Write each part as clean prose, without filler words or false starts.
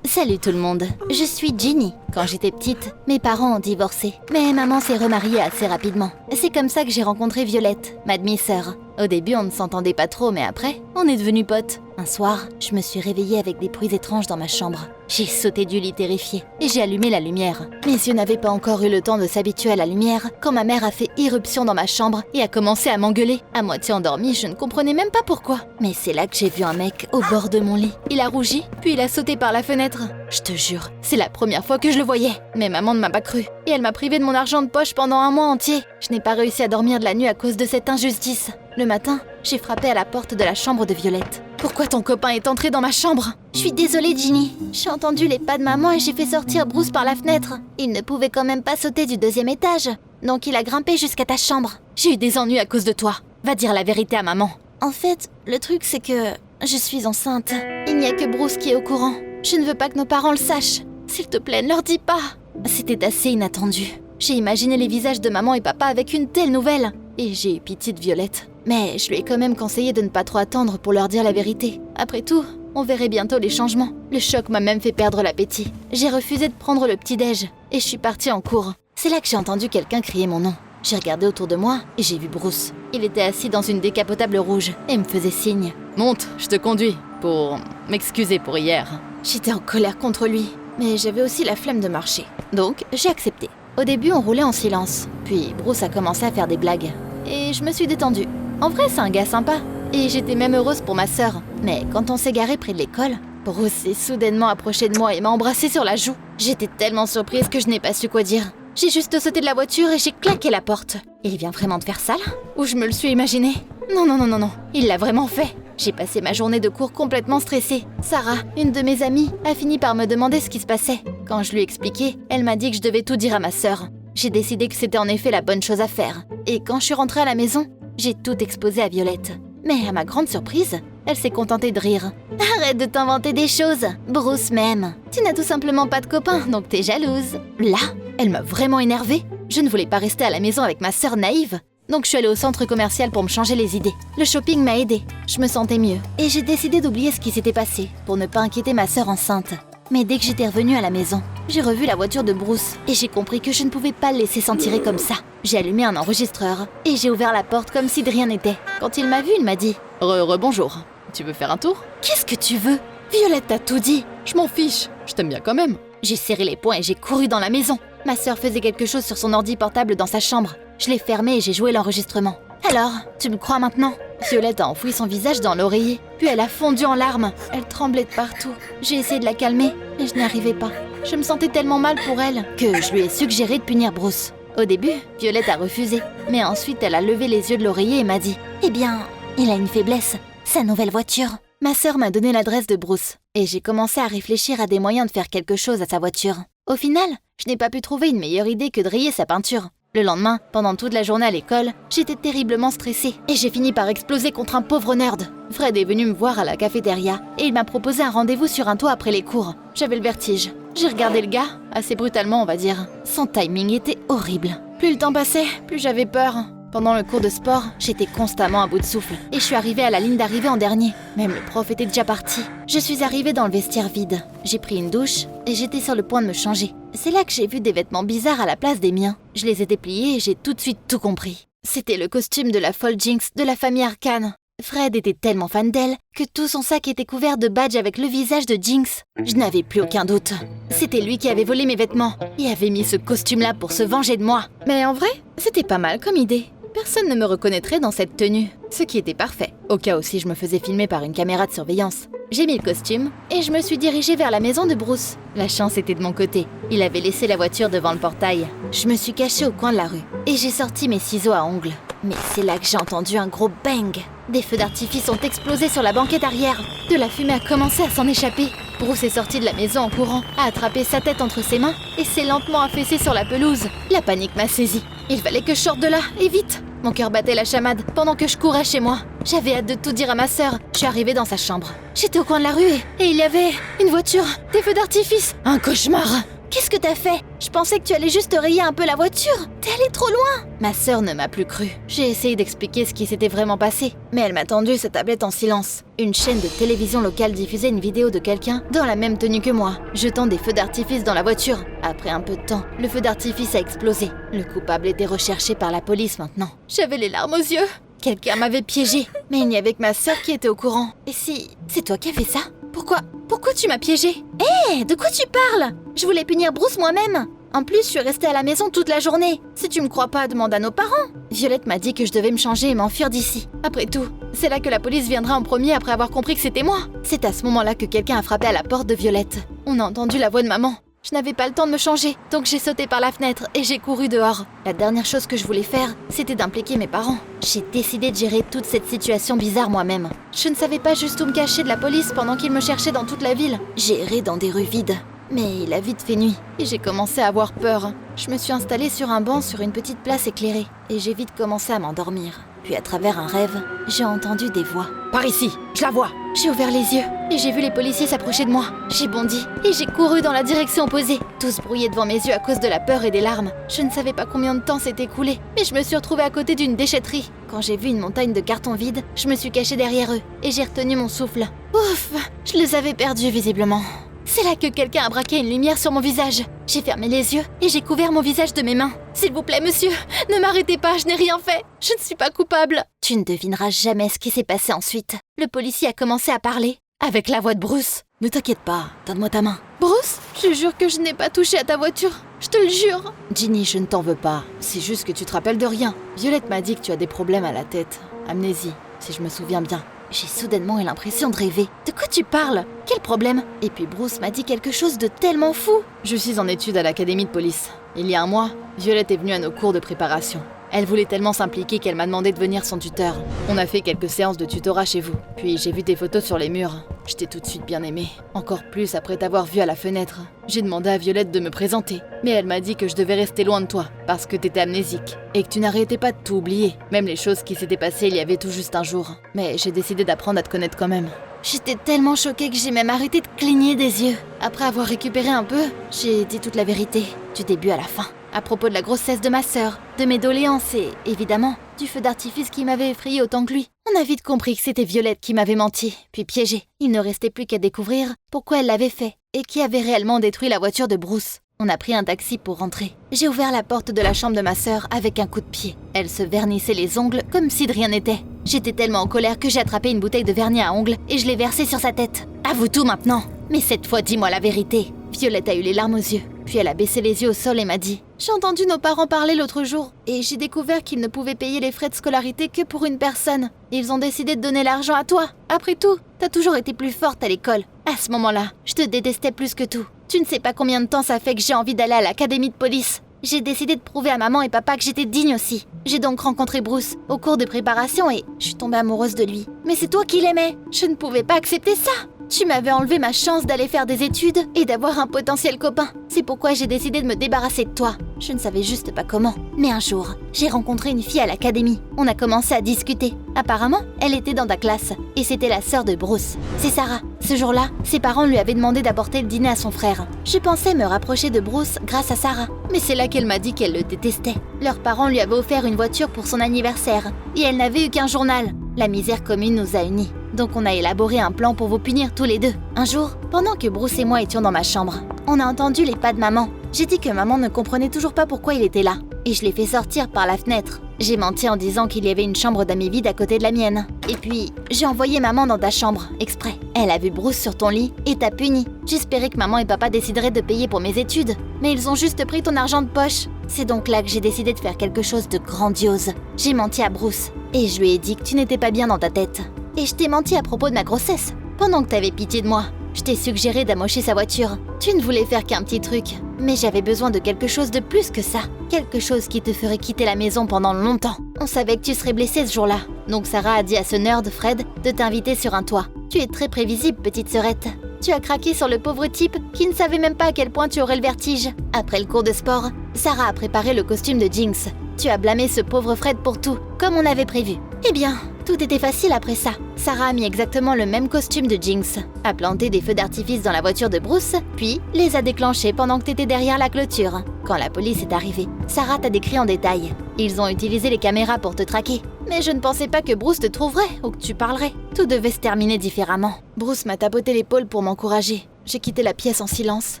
Salut tout le monde, je suis Ginny. Quand j'étais petite, mes parents ont divorcé, mais maman s'est remariée assez rapidement. C'est comme ça que j'ai rencontré Violette, ma demi-sœur. Au début, on ne s'entendait pas trop, mais après, on est devenus potes. Un soir, je me suis réveillée avec des bruits étranges dans ma chambre. J'ai sauté du lit terrifiée et j'ai allumé la lumière. Mes yeux n'avaient pas encore eu le temps de s'habituer à la lumière quand ma mère a fait irruption dans ma chambre et a commencé à m'engueuler. À moitié endormie, je ne comprenais même pas pourquoi. Mais c'est là que j'ai vu un mec au bord de mon lit. Il a rougi, puis il a sauté par la fenêtre. Je te jure, c'est la première fois que je le voyais. Mais maman ne m'a pas cru. Et elle m'a privé de mon argent de poche pendant un mois entier. Je n'ai pas réussi à dormir de la nuit à cause de cette injustice. Le matin, j'ai frappé à la porte de la chambre de Violette. Pourquoi ton copain est entré dans ma chambre? Je suis désolée, Ginny. J'ai entendu les pas de maman et j'ai fait sortir Bruce par la fenêtre. Il ne pouvait quand même pas sauter du 2e étage. Donc il a grimpé jusqu'à ta chambre. J'ai eu des ennuis à cause de toi. Va dire la vérité à maman. En fait, le truc c'est que je suis enceinte. Il n'y a que Bruce qui est au courant. Je ne veux pas que nos parents le sachent. S'il te plaît, ne leur dis pas. C'était assez inattendu. J'ai imaginé les visages de maman et papa avec une telle nouvelle. Et j'ai eu pitié de Violette. Mais je lui ai quand même conseillé de ne pas trop attendre pour leur dire la vérité. Après tout, on verrait bientôt les changements. Le choc m'a même fait perdre l'appétit. J'ai refusé de prendre le petit-déj et je suis partie en cours. C'est là que j'ai entendu quelqu'un crier mon nom. J'ai regardé autour de moi et j'ai vu Bruce. Il était assis dans une décapotable rouge et me faisait signe. « Monte, je te conduis, pour m'excuser pour hier. » J'étais en colère contre lui, mais j'avais aussi la flemme de marcher. Donc, j'ai accepté. Au début, on roulait en silence. Puis Bruce a commencé à faire des blagues. Et je me suis détendue. En vrai, c'est un gars sympa. Et j'étais même heureuse pour ma sœur. Mais quand on s'est garé près de l'école, Bruce s'est soudainement approché de moi et m'a embrassée sur la joue. J'étais tellement surprise que je n'ai pas su quoi dire. J'ai juste sauté de la voiture et j'ai claqué la porte. Il vient vraiment de faire ça, là? Ou je me le suis imaginé? Non, non, non, non, non. Il l'a vraiment fait. J'ai passé ma journée de cours complètement stressée. Sarah, une de mes amies, a fini par me demander ce qui se passait. Quand je lui ai expliqué, elle m'a dit que je devais tout dire à ma sœur. J'ai décidé que c'était en effet la bonne chose à faire. Et quand je suis rentrée à la maison, j'ai tout exposé à Violette. Mais à ma grande surprise, elle s'est contentée de rire. Arrête de t'inventer des choses, Bruce m'aime. Tu n'as tout simplement pas de copain, donc t'es jalouse. Là, elle m'a vraiment énervée. Je ne voulais pas rester à la maison avec ma sœur naïve. Donc je suis allée au centre commercial pour me changer les idées. Le shopping m'a aidée. Je me sentais mieux. Et j'ai décidé d'oublier ce qui s'était passé, pour ne pas inquiéter ma sœur enceinte. Mais dès que j'étais revenue à la maison, j'ai revu la voiture de Bruce et j'ai compris que je ne pouvais pas le laisser s'en tirer comme ça. J'ai allumé un enregistreur et j'ai ouvert la porte comme si de rien n'était. Quand il m'a vu, il m'a dit « Bonjour, tu veux faire un tour ?» Qu'est-ce que tu veux? Violette t'a tout dit. Je m'en fiche, je t'aime bien quand même. J'ai serré les poings et j'ai couru dans la maison. Ma sœur faisait quelque chose sur son ordi portable dans sa chambre. Je l'ai fermé et j'ai joué l'enregistrement. Alors, tu me crois maintenant? Violette a enfoui son visage dans l'oreiller, puis elle a fondu en larmes. Elle tremblait de partout. J'ai essayé de la calmer, mais je n'y arrivais pas. Je me sentais tellement mal pour elle que je lui ai suggéré de punir Bruce. Au début, Violette a refusé, mais ensuite elle a levé les yeux de l'oreiller et m'a dit « Eh bien, il a une faiblesse, sa nouvelle voiture. » Ma sœur m'a donné l'adresse de Bruce, et j'ai commencé à réfléchir à des moyens de faire quelque chose à sa voiture. Au final, je n'ai pas pu trouver une meilleure idée que de rayer sa peinture. Le lendemain, pendant toute la journée à l'école, j'étais terriblement stressée et j'ai fini par exploser contre un pauvre nerd. Fred est venu me voir à la cafétéria et il m'a proposé un rendez-vous sur un toit après les cours. J'avais le vertige. J'ai regardé le gars, assez brutalement on va dire. Son timing était horrible. Plus le temps passait, plus j'avais peur. Pendant le cours de sport, j'étais constamment à bout de souffle et je suis arrivée à la ligne d'arrivée en dernier. Même le prof était déjà parti. Je suis arrivée dans le vestiaire vide. J'ai pris une douche et j'étais sur le point de me changer. C'est là que j'ai vu des vêtements bizarres à la place des miens. Je les ai dépliés et j'ai tout de suite tout compris. C'était le costume de la folle Jinx de la famille Arcane. Fred était tellement fan d'elle que tout son sac était couvert de badges avec le visage de Jinx. Je n'avais plus aucun doute. C'était lui qui avait volé mes vêtements et avait mis ce costume-là pour se venger de moi. Mais en vrai, c'était pas mal comme idée. Personne ne me reconnaîtrait dans cette tenue, ce qui était parfait, au cas où si je me faisais filmer par une caméra de surveillance. J'ai mis le costume et je me suis dirigée vers la maison de Bruce. La chance était de mon côté, il avait laissé la voiture devant le portail. Je me suis cachée au coin de la rue et j'ai sorti mes ciseaux à ongles. Mais c'est là que j'ai entendu un gros bang. Des feux d'artifice ont explosé sur la banquette arrière. De la fumée a commencé à s'en échapper. Bruce est sorti de la maison en courant, a attrapé sa tête entre ses mains et s'est lentement affaissé sur la pelouse. La panique m'a saisie. Il fallait que je sorte de là, et vite. Mon cœur battait la chamade pendant que je courais chez moi. J'avais hâte de tout dire à ma sœur. Je suis arrivée dans sa chambre. J'étais au coin de la rue et il y avait une voiture, des feux d'artifice. Un cauchemar. Qu'est-ce que t'as fait? Je pensais que tu allais juste rayer un peu la voiture. T'es allée trop loin. Ma sœur ne m'a plus cru. J'ai essayé d'expliquer ce qui s'était vraiment passé, mais elle m'a tendu sa tablette en silence. Une chaîne de télévision locale diffusait une vidéo de quelqu'un dans la même tenue que moi, jetant des feux d'artifice dans la voiture. Après un peu de temps, le feu d'artifice a explosé. Le coupable était recherché par la police maintenant. J'avais les larmes aux yeux. Quelqu'un m'avait piégée, mais il n'y avait que ma sœur qui était au courant. Et si c'est toi qui as fait ça? Pourquoi tu m'as piégée? Hé, de quoi tu parles? Je voulais punir Bruce moi-même. En plus, je suis restée à la maison toute la journée. Si tu me crois pas, demande à nos parents. Violette m'a dit que je devais me changer et m'enfuir d'ici. Après tout, c'est là que la police viendra en premier après avoir compris que c'était moi. C'est à ce moment-là que quelqu'un a frappé à la porte de Violette. On a entendu la voix de maman. Je n'avais pas le temps de me changer, donc j'ai sauté par la fenêtre et j'ai couru dehors. La dernière chose que je voulais faire, c'était d'impliquer mes parents. J'ai décidé de gérer toute cette situation bizarre moi-même. Je ne savais pas juste où me cacher de la police pendant qu'ils me cherchaient dans toute la ville. J'ai erré dans des rues vides. Mais il a vite fait nuit et j'ai commencé à avoir peur. Je me suis installée sur un banc sur une petite place éclairée et j'ai vite commencé à m'endormir. Puis à travers un rêve, j'ai entendu des voix. Par ici, je la vois. J'ai ouvert les yeux et j'ai vu les policiers s'approcher de moi. J'ai bondi et j'ai couru dans la direction opposée. Tous brouillés devant mes yeux à cause de la peur et des larmes. Je ne savais pas combien de temps s'était écoulé, mais je me suis retrouvée à côté d'une déchetterie. Quand j'ai vu une montagne de cartons vides, je me suis cachée derrière eux et j'ai retenu mon souffle. Ouf, je les avais perdus visiblement. C'est là que quelqu'un a braqué une lumière sur mon visage. J'ai fermé les yeux et j'ai couvert mon visage de mes mains. S'il vous plaît, monsieur, ne m'arrêtez pas, je n'ai rien fait. Je ne suis pas coupable. Tu ne devineras jamais ce qui s'est passé ensuite. Le policier a commencé à parler, avec la voix de Bruce. Ne t'inquiète pas, donne-moi ta main. Bruce, je jure que je n'ai pas touché à ta voiture. Je te le jure. Ginny, je ne t'en veux pas. C'est juste que tu te rappelles de rien. Violette m'a dit que tu as des problèmes à la tête. Amnésie, si je me souviens bien. J'ai soudainement eu l'impression de rêver. De quoi tu parles? Quel problème? Et puis Bruce m'a dit quelque chose de tellement fou. Je suis en études à l'académie de police. Il y a un mois, Violette est venue à nos cours de préparation. Elle voulait tellement s'impliquer qu'elle m'a demandé de devenir son tuteur. On a fait quelques séances de tutorat chez vous. Puis j'ai vu tes photos sur les murs. Je t'ai tout de suite bien aimé. Encore plus après t'avoir vu à la fenêtre. J'ai demandé à Violette de me présenter. Mais elle m'a dit que je devais rester loin de toi, parce que t'étais amnésique. Et que tu n'arrêtais pas de tout oublier. Même les choses qui s'étaient passées il y avait tout juste un jour. Mais j'ai décidé d'apprendre à te connaître quand même. J'étais tellement choquée que j'ai même arrêté de cligner des yeux. Après avoir récupéré un peu, j'ai dit toute la vérité, du début à la fin. À propos de la grossesse de ma sœur, de mes doléances et, évidemment, du feu d'artifice qui m'avait effrayé autant que lui. On a vite compris que c'était Violette qui m'avait menti, puis piégé. Il ne restait plus qu'à découvrir pourquoi elle l'avait fait et qui avait réellement détruit la voiture de Bruce. On a pris un taxi pour rentrer. J'ai ouvert la porte de la chambre de ma sœur avec un coup de pied. Elle se vernissait les ongles comme si de rien n'était. J'étais tellement en colère que j'ai attrapé une bouteille de vernis à ongles et je l'ai versée sur sa tête. Avoue tout maintenant. Mais cette fois, dis-moi la vérité. Violette a eu les larmes aux yeux. Puis elle a baissé les yeux au sol et m'a dit « J'ai entendu nos parents parler l'autre jour et j'ai découvert qu'ils ne pouvaient payer les frais de scolarité que pour une personne. Ils ont décidé de donner l'argent à toi. Après tout, t'as toujours été plus forte à l'école. À ce moment-là, je te détestais plus que tout. Tu ne sais pas combien de temps ça fait que j'ai envie d'aller à l'académie de police. J'ai décidé de prouver à maman et papa que j'étais digne aussi. J'ai donc rencontré Bruce au cours de préparation et je suis tombée amoureuse de lui. Mais c'est toi qui l'aimais. Je ne pouvais pas accepter ça. Tu m'avais enlevé ma chance d'aller faire des études et d'avoir un potentiel copain. C'est pourquoi j'ai décidé de me débarrasser de toi. Je ne savais juste pas comment. Mais un jour, j'ai rencontré une fille à l'académie. On a commencé à discuter. Apparemment, elle était dans ta classe. Et c'était la sœur de Bruce. C'est Sarah. Ce jour-là, ses parents lui avaient demandé d'apporter le dîner à son frère. Je pensais me rapprocher de Bruce grâce à Sarah. Mais c'est là qu'elle m'a dit qu'elle le détestait. Leurs parents lui avaient offert une voiture pour son anniversaire. Et elle n'avait eu qu'un journal. La misère commune nous a unis. Donc on a élaboré un plan pour vous punir tous les deux. Un jour, pendant que Bruce et moi étions dans ma chambre, on a entendu les pas de maman. J'ai dit que maman ne comprenait toujours pas pourquoi il était là. Et je l'ai fait sortir par la fenêtre. J'ai menti en disant qu'il y avait une chambre d'amis vide à côté de la mienne. Et puis, j'ai envoyé maman dans ta chambre, exprès. Elle a vu Bruce sur ton lit et t'a puni. J'espérais que maman et papa décideraient de payer pour mes études. Mais ils ont juste pris ton argent de poche. C'est donc là que j'ai décidé de faire quelque chose de grandiose. J'ai menti à Bruce. Et je lui ai dit que tu n'étais pas bien dans ta tête. Et je t'ai menti à propos de ma grossesse. Pendant que t'avais pitié de moi, je t'ai suggéré d'amocher sa voiture. Tu ne voulais faire qu'un petit truc. Mais j'avais besoin de quelque chose de plus que ça. Quelque chose qui te ferait quitter la maison pendant longtemps. On savait que tu serais blessée ce jour-là. Donc Sarah a dit à ce nerd, Fred, de t'inviter sur un toit. Tu es très prévisible, petite sœurette. Tu as craqué sur le pauvre type qui ne savait même pas à quel point tu aurais le vertige. Après le cours de sport, Sarah a préparé le costume de Jinx. Tu as blâmé ce pauvre Fred pour tout, comme on avait prévu. Eh bien, Tout était facile après ça. Sarah a mis exactement le même costume de Jinx, a planté des feux d'artifice dans la voiture de Bruce, puis les a déclenchés pendant que t'étais derrière la clôture. Quand la police est arrivée, Sarah t'a décrit en détail. Ils ont utilisé les caméras pour te traquer. Mais je ne pensais pas que Bruce te trouverait ou que tu parlerais. Tout devait se terminer différemment. Bruce m'a tapoté l'épaule pour m'encourager. J'ai quitté la pièce en silence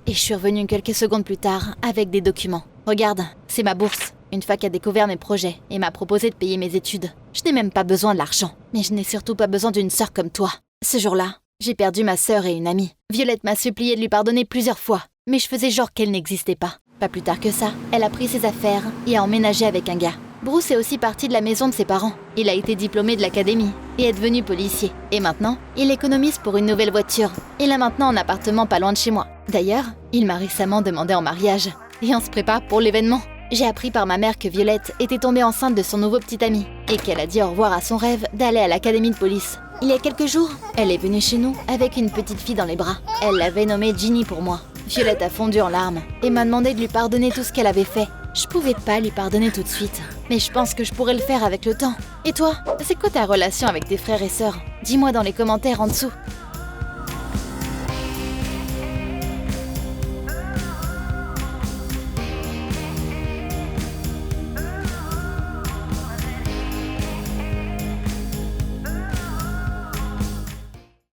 et je suis revenue quelques secondes plus tard avec des documents. Regarde, c'est ma bourse. Une fac a découvert mes projets et m'a proposé de payer mes études. Je n'ai même pas besoin de l'argent, mais je n'ai surtout pas besoin d'une sœur comme toi. Ce jour-là, j'ai perdu ma sœur et une amie. Violette m'a supplié de lui pardonner plusieurs fois, mais je faisais genre qu'elle n'existait pas. Pas plus tard que ça, elle a pris ses affaires et a emménagé avec un gars. Bruce est aussi parti de la maison de ses parents. Il a été diplômé de l'académie et est devenu policier. Et maintenant, il économise pour une nouvelle voiture. Il a maintenant un appartement pas loin de chez moi. D'ailleurs, il m'a récemment demandé en mariage. Et on se prépare pour l'événement. J'ai appris par ma mère que Violette était tombée enceinte de son nouveau petit ami et qu'elle a dit au revoir à son rêve d'aller à l'académie de police. Il y a quelques jours, elle est venue chez nous avec une petite fille dans les bras. Elle l'avait nommée Ginny pour moi. Violette a fondu en larmes et m'a demandé de lui pardonner tout ce qu'elle avait fait. Je pouvais pas lui pardonner tout de suite, mais je pense que je pourrais le faire avec le temps. Et toi, c'est quoi ta relation avec tes frères et sœurs? Dis-moi dans les commentaires en dessous.